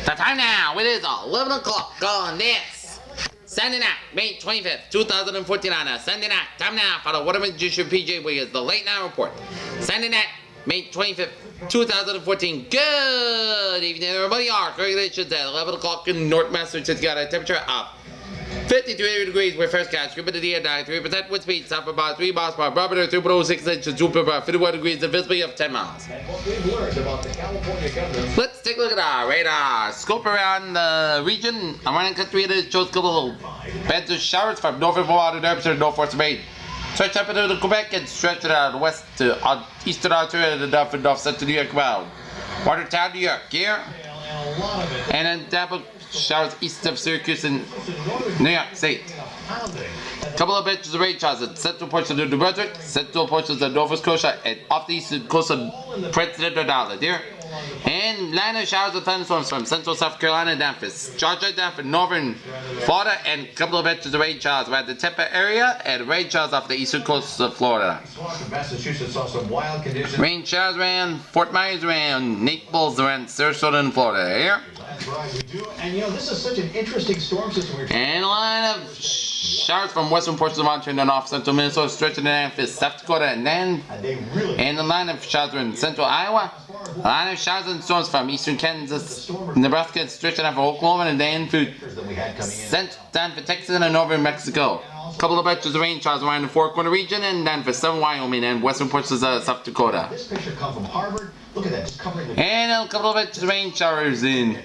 The time now, it is 11 o'clock on this Sunday night, May 25th, 2014 on a Sunday night. Time now for the Waterman Magician PJ Wiggins, the late night report. Sunday night, May 25th, 2014. Good evening, everybody. Our calculations at 11 o'clock in North Massachusetts got a temperature of 53 degrees with first catch, humidity at 93%, wind speed south about 3 miles per hour, barometer 3.06 inches, super about 51 degrees, and visibility of 10 miles. Let's take a look at our radar. Scope around the region. Around the country, it shows a couple of beds of showers from northern Vermont to Hampshire, northwest Maine. Stretch up into Quebec and stretch it out west to eastern Ontario and up and north central New York bound. Watertown, New York, here. And then Tampa showers east of Syracuse and New York State. Couple of benches of rain showers in central portions of New Brunswick, central portions of Nova Scotia, and off the eastern coast of President Rhode Island here. And line of showers of thunderstorms from central South Carolina down for Georgia, down for northern Florida, and a couple of benches of rain showers around the Tampa area, and rain showers off the eastern coast of Florida. Rain showers around Fort Myers, around Naples, around Sarasota and Florida here. That's right, we do. And you know, this is such an interesting storm system. And a line of showers from western portions of Montana and off central Minnesota, stretching down for South Dakota, and then and the line of showers in central Iowa. A line of showers and storms from eastern Kansas, Nebraska, stretching out for Oklahoma, and then sent down for Texas and northern Mexico. A couple of batches of rain showers around the Four Corner region, and then for southern Wyoming and western portions of South Dakota. This picture comes from Harvard. Look at that, just covering the... And a couple of batches of rain showers in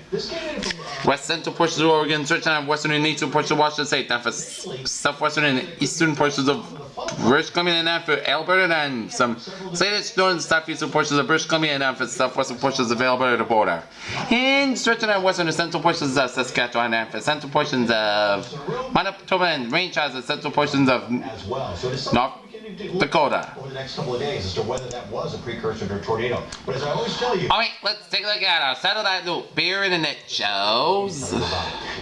west central portions of Oregon, stretching out western and eastern portions of Washington State, down for southwestern and eastern portions of British Columbia, and down for Alberta, and some slight snow in the southeastern portions of British Columbia, and down for southwestern portions of Alberta border. And stretching out western and central portions of Saskatchewan, and for central portions of Manitoba, and rain showers in central portions of North Dakota. Over the next couple of days as to whether that was a precursor to a tornado. But as I always tell you... Alright, let's take a look at our satellite loop beer internet shows.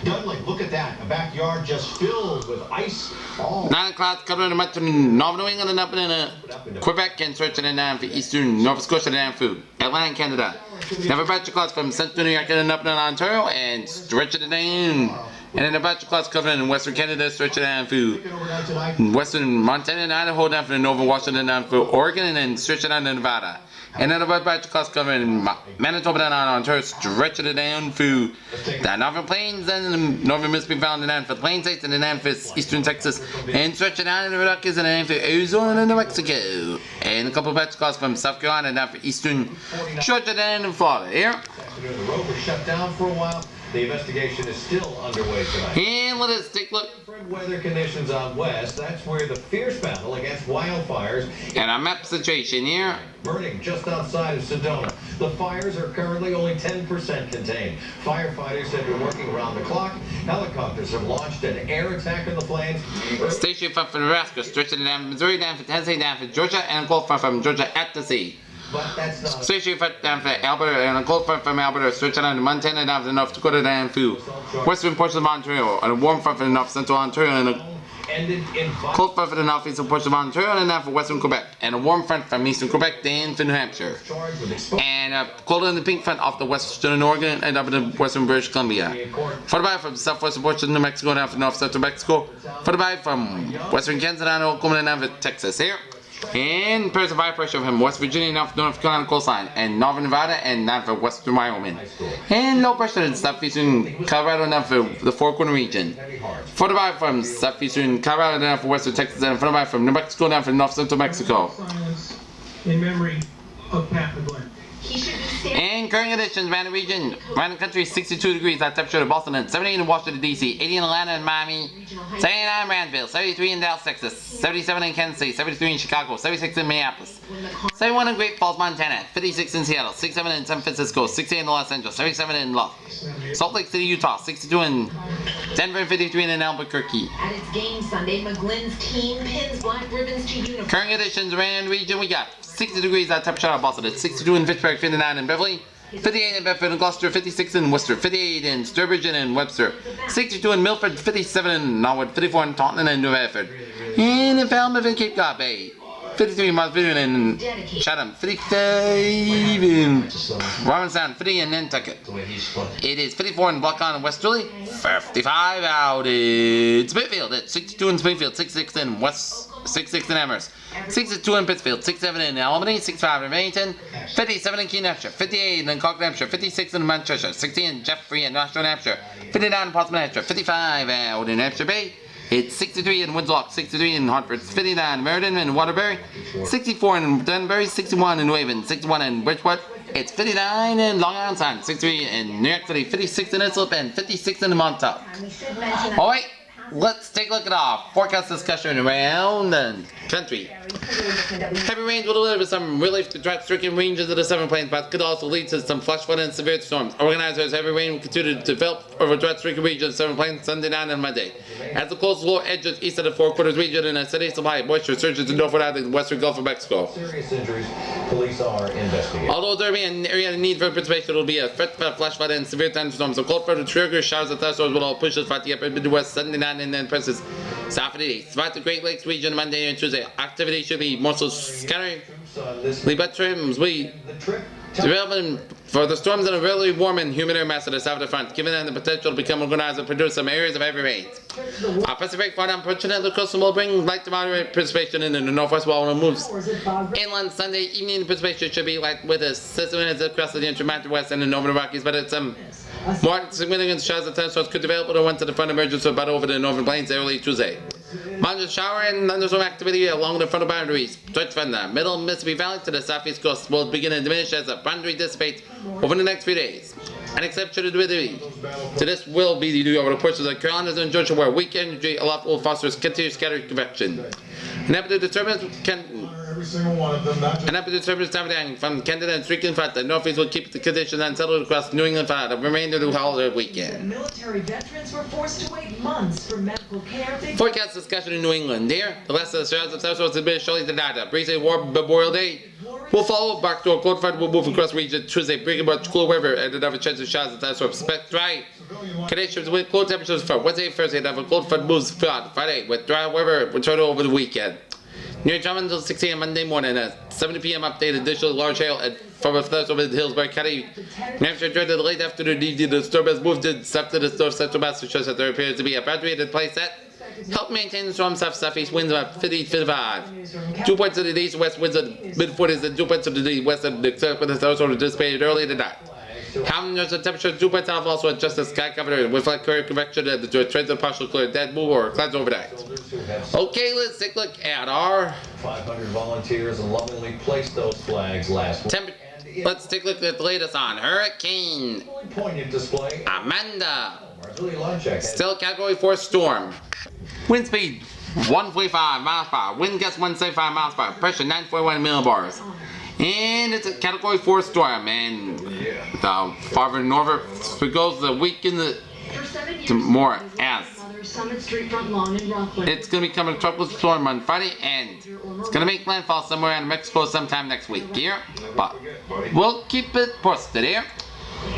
Dudley, look at that. A backyard just filled with ice. Oh. 9 o'clock covering the much from Northern New England and up in Quebec, and stretching it down for eastern Nova Scotia and food. Atlanta, Canada. Never batch of clouds from central New York and up in Ontario, and stretching it down. And then a batch of clouds covering in western Canada, stretching down through western Montana and Idaho, down for Nova Washington, down for Oregon, and then stretching down to Nevada. And then a batch of clouds covering in Manitoba down on Ontario, stretching it down through the northern plains and the northern Mississippi Valley, and down for the Plain States, and then for eastern Texas, and stretching down in the Rockies, and then for Arizona and New Mexico. And a couple of batch of clouds from South Carolina down for eastern Georgia down in Florida. Here. The road was shut down for a while. The investigation is still underway tonight. And let us take a look. Different weather conditions out west. That's where the fierce battle against wildfires. And our map situation here. Burning just outside of Sedona. The fires are currently only 10% contained. Firefighters have been working around the clock. Helicopters have launched an air attack on the flames. Station from Nebraska, stretching down from Missouri, down for Tennessee, down for Georgia, and a cold front from Georgia at the sea. But that's not... Station down for Alberta, and a cold front from Alberta, stretching down to Montana, down to North Dakota, down to western portions of Ontario, and a warm front for the north central Ontario, and a cold front for the northeastern portions of Ontario, and down for western Quebec, and a warm front from eastern Quebec down to New Hampshire, and a cold and the pink front off the western Oregon and up into western British Columbia. Followed by from southwestern portions of New Mexico down for north central Mexico. Followed by from western Kansas down to Oklahoma and down to Texas here. And pairs of high pressure from West Virginia, North Carolina coastline, and northern Nevada, and down for western Wyoming. And low pressure in southeastern Colorado, down for the Four Corner region. Followed by from southeastern Colorado, down for western Texas, and followed by from New Mexico, down for north central Mexico. In memory of Pat McGlynn. And current conditions around the region, around the country, 62 degrees at temperature in Boston, and 78 in Washington, D.C., 80 in Atlanta and Miami, 79 in Brandville, 73 in Dallas, Texas, 77 in Kansas City, 73 in Chicago, 76 in Minneapolis, 71 in Great Falls, Montana, 56 in Seattle, 67 in San Francisco, 68 in Los Angeles, 77 in Salt Lake City, Utah, 62 in Denver, 53 in Albuquerque. At its game Sunday, McGlynn's team pins black ribbons to uniform. Current conditions around the region, we got 60 degrees at temperature in Boston, 62 in Fitchburg, 59 in Beverly, 58 in Bedford and Gloucester, 56 in Worcester, 58 in Sturbridge and in Webster, 62 in Milford, 57 in Norwood, 54 in Taunton and New Bedford, and in Falmouth and Cape Cod Bay, 53 in Mosby and Chatham. 55 in Robinson. 50 in Nantucket. It is 54 in Block and West Julie. 55 out in Smithfield. It's 62 in Smithfield. 66 in West. 66 in Amherst. 62 in Pittsfield. 67 in Albany. 65 in Bennington. 57 in Keene, Hampshire. 58 in Concord, Hampshire. 56 in Manchester. 60 in Jeffrey and Nashville, Hampshire. 59 in Portsmouth, Hampshire. 55 out in Hampshire Bay. It's 63 in Woodlock, 63 in Hartford, 59 in Meriden and Waterbury, 64 in Dunbury, 61 in Waven, 61 in Bridgewater. It's 59 in Long Island Sound, 63 in New York City, 56 in Islip, and 56 in Montauk. Alright, let's take a look at our forecast discussion around the country. Heavy rains will deliver some relief to drought-stricken ranges of the Southern Plains, but could also lead to some flash flooding and severe storms. Organizers, heavy rain will continue to develop over drought-stricken regions of the Southern Plains Sunday night and Monday. As the coastal low edges east of the Four Quarters region and a steady supply of moisture surges to northward out of the western Gulf of Mexico. Serious injuries, police are investigating. Although there may be an area in need for precipitation, there will be a threat for flash flooding and severe thunderstorms. The cold front of trigger showers and thunderstorms will all push us throughout the upper Midwest Sunday night and then presses Saturday. Throughout the Great Lakes region Monday and Tuesday, activity should be more so scattered. But trims we development for the storms in a really warm and humid air mass at the south of the front, given them the potential to become organized and produce some areas of heavy rains. Our Pacific front unfortunately coastal will bring light to moderate precipitation in the northwest while it moves inland Sunday evening. Precipitation should be light with a system across the intramountain west and the northern Rockies, but it's more significant showers and thunderstorms could develop when once to the front emergence of about over the northern plains early Tuesday. Moderate shower and thunderstorm activity along the frontal boundaries stretch from the middle Mississippi Valley to the southeast coast will begin to diminish as the boundary dissipates over the next few days. An exception to this will be due over the portions of the Carolinas and Georgia, where weak energy aloft will foster continuous scattered convection. An episode disturbance dominating from Canada and streaking front. The northeast will keep the conditions unsettled across New England for the remainder of the holiday weekend. Military veterans were forced to wait months for medical care. Forecast discussion in New England. There, the last of the showers of southwest has been shortly denied. A breezy warm Memorial Day will follow back to a cold front will move across the region Tuesday, bringing much cooler weather and another chance of showers of thunderstorms. Expect dry conditions with cold temperatures for Wednesday and Thursday. Have a cold front moves throughout Friday with dry weather return over the weekend. Near Drummond until 6 a.m. Monday morning. A 7 p.m. update. Additional large hail from a thunderstorm in Hillsborough County, New Hampshire during the late afternoon evening. The storm has moved in south to the north central Massachusetts. There appears to be a boundary in place that help maintain the storm southeast winds about 50-55. 2 points of the east west winds of mid-40s and 2 points of the west and the thunderstorm dissipated early tonight. There's a temperature 2 points off, also adjust the sky cover with light clear convection and the trends of partial clear dead move or clouds overnight. Okay, let's take a look at our 500 volunteers lovingly placed those flags last week. Let's take a look at the latest on Hurricane Poignant display. Amanda. Still Category 4 storm. Wind speed 145 miles per hour. Wind gust 175 miles per hour. Pressure 941 millibars. And it's a Category 4 storm. And the farther north it goes, the week in the more as it's going to become a tropical storm on Friday, and it's going to make landfall somewhere in Mexico sometime next week here. But we'll keep it posted here.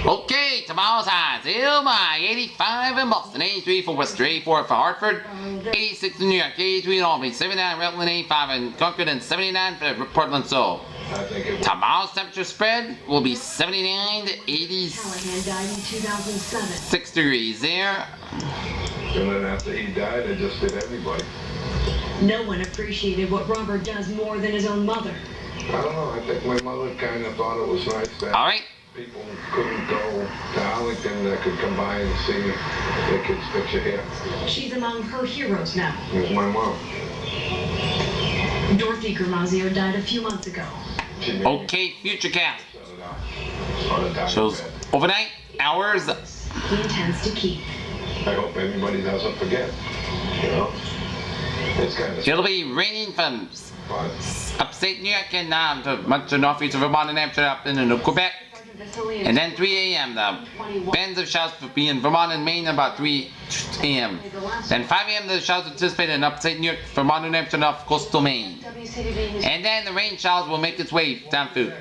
Okay, tomorrow's highs. Illinois, 85 in Boston, 83 for Worcester, 84 for Hartford, 86 in New York, 83 in Albany, 79 in Rutland, 85 in Concord, and 79 for Portland. So tomorrow's temperature spread will be 79 to 86 degrees there. And then after he died, it just hit everybody. No one appreciated what Robert does more than his own mother. I don't know, I think my mother kind of thought it was nice that people couldn't go to Arlington that could come by and see their kids picture here. She's among her heroes now. It was my mom. Dorothy Gramazio died a few months ago. Okay, futurecast shows overnight hours. He intends to keep. I hope everybody doesn't forget, you know. It's kind of It'll be raining from upstate New York and to much of northeast of Vermont and Hampshire up into Quebec. And then 3 a.m. the bands of showers will be in Vermont and Maine about 3 a.m. Then 5 a.m. the showers anticipated in upstate New York, Vermont and Hampshire, and off coastal Maine. And then the rain showers will make its way down through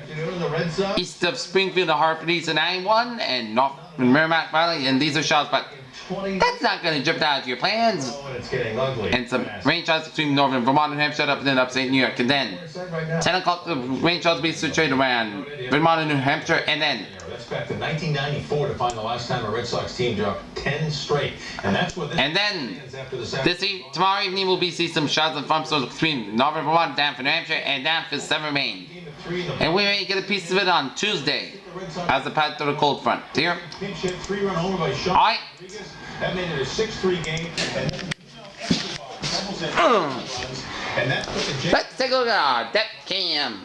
east of Springfield to Hartford East and 91 and in Merrimack Valley, and these are showers, but that's not going to jeopardize your plans. It's getting ugly. And some rain showers between northern Vermont, New Hampshire, up and then upstate New York. And then 10 o'clock, the rain showers will be situated around Vermont and New Hampshire. And then That's back to 1994 to find the last time a Red Sox team dropped 10 straight. And that's what this tomorrow evening we'll be seeing some showers and thunderstorms between northern Vermont, down for New Hampshire, and down for southern Maine. And we may get a piece of it on Tuesday as a path to the cold front. Here. Alright. That made it a 6-3 game. Let's take a look at our depth cam.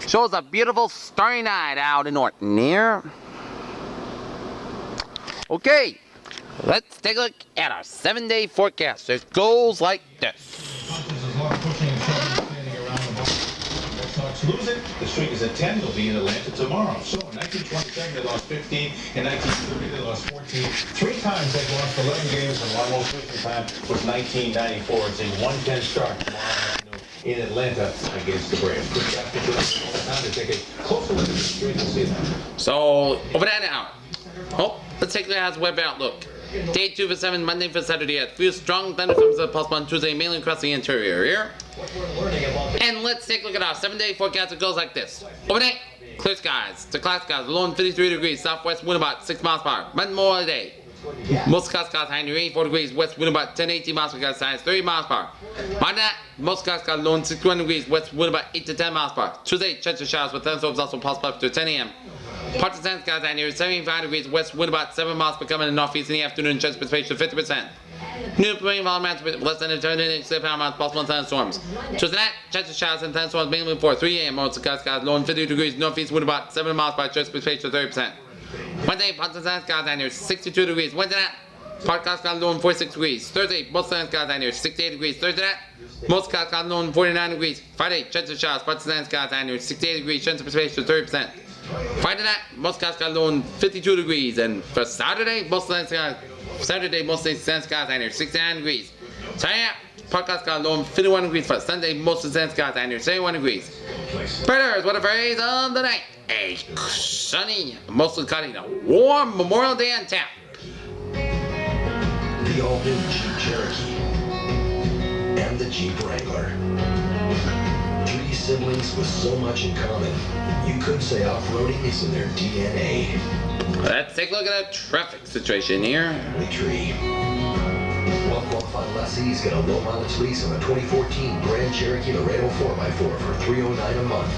Shows a beautiful starry night out in Norton here. Okay, let's take a look at our 7-day forecast. It goes like this. Lose it. The streak is at 10. They'll be in Atlanta tomorrow. So in 1927 they lost 15. In 1930 they lost 14. 3 times they've lost 11 games, and one most recent time was 1994. It's a 1-10 start tomorrow afternoon in Atlanta against the Braves. Time to take a closer look at the streak and see that. So over that now. Oh, let's take a look at the web outlook. Day 2 for 7, Monday for Saturday at few strong thunderstorms are possible on Tuesday, mainly across the interior here. And let's take a look at our 7-day forecast. It goes like this. Overnight, clear skies to cloud skies, low in 53 degrees, southwest wind about 6 miles per hour. But more today. Most cloud skies high near 84 degrees, west wind about 10-18 miles per hour, size 30 miles per hour. On that, most cloud skies low in 61 degrees, west wind about 8 to 10 miles per hour. Tuesday, chance of showers with thunderstorms also possible after 10 a.m. Parts of San skies high near 75 degrees, west wind about 7 miles per hour in the northeast in the afternoon, chance of precipitation 50%. New rain volume less than a 10 power amounts possible in thunderstorms. Tuesday night, chance of showers and thunderstorms mainly before 3 a.m. Most of the skies low in 50 degrees, northeast wind about 7 miles per hour, chance of precipitation 30%. Wednesday, parts of San skies high near 62 degrees. Wednesday night, part of skies low in 46 degrees. Thursday, most of the skies high near 68 degrees. Thursday night, most skies low in 49 degrees. Friday, chance of showers, parts of San skies high near 68 degrees, chance of precipitation 30%. Friday night, most skies low in 52 degrees. And for Saturday, most of the skies high near 69 degrees. Saturday night, part of skies low in 51 degrees. For Sunday, most of the skies high near 71 degrees. Predators, what a phrase of the night. A sunny, mostly cloudy, a warm Memorial Day on tap. The all-new Jeep Cherokee and the Jeep Wrangler. 3 siblings with so much in common. You could say off-roading is in their DNA. Let's take a look at the traffic situation here. Tree. Well-qualified lessees get a low-mileage lease on a 2014 Grand Cherokee Laredo 4x4 for $309 a month.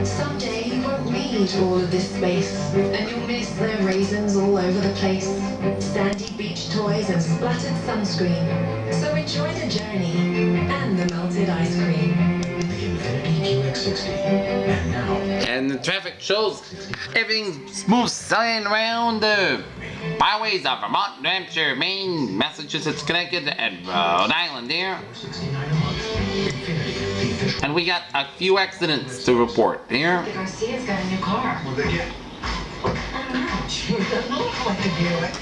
Someday you won't need all of this space, and you'll miss their raisins all over the place, sandy beach toys and splattered sunscreen. So enjoy the journey and the melted ice cream. The Infiniti QX60. And now. And the traffic shows everything smooth sailing around the byways of Vermont, New Hampshire, Maine, Massachusetts, Connecticut, and Rhode Island here. And we got a few accidents to report here. Garcia's got a new car. What'd they get? I don't know. Look like a Buick.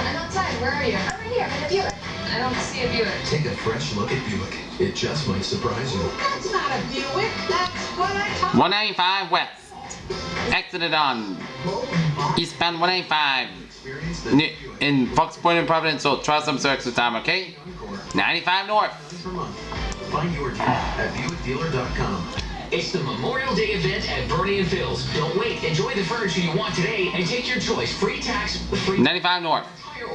I'm outside. Where are you? I'm right here in the Buick. I don't see a Buick. Take a fresh look at Buick. It just might surprise you. That's not a Buick. That's what I thought. 195 west. Exited on eastbound 185 in Fox Point and Providence, so try some extra time, okay? 95 north. Find your dealer at BuickDealer.com. It's the Memorial Day event at Bernie and Phil's. Don't wait. Enjoy the furniture you want today and take your choice. Free tax with free 95 north.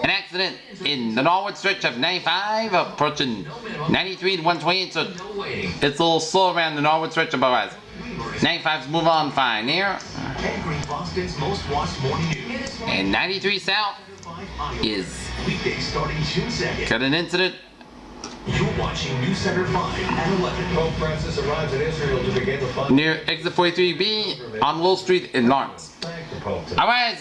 An accident in the northward stretch of 95 approaching 93 to 128, so it's a little slow around the northward stretch of otherwise. 95's move on fine here. Boston's most watched morning news. And 93 south is Weekdays starting June 2nd. got an incident. You're watching News Center 5 at 11. Pope Francis arrives in Israel to begin the fun. Near exit 43B on Lowell Street in Lawrence. Alright,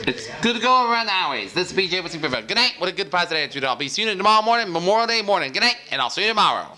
it's good to go around the highways. This is BJ with Super. Good night. What a good positive attitude. I'll be seeing you tomorrow morning, Memorial Day morning. Good night, and I'll see you tomorrow.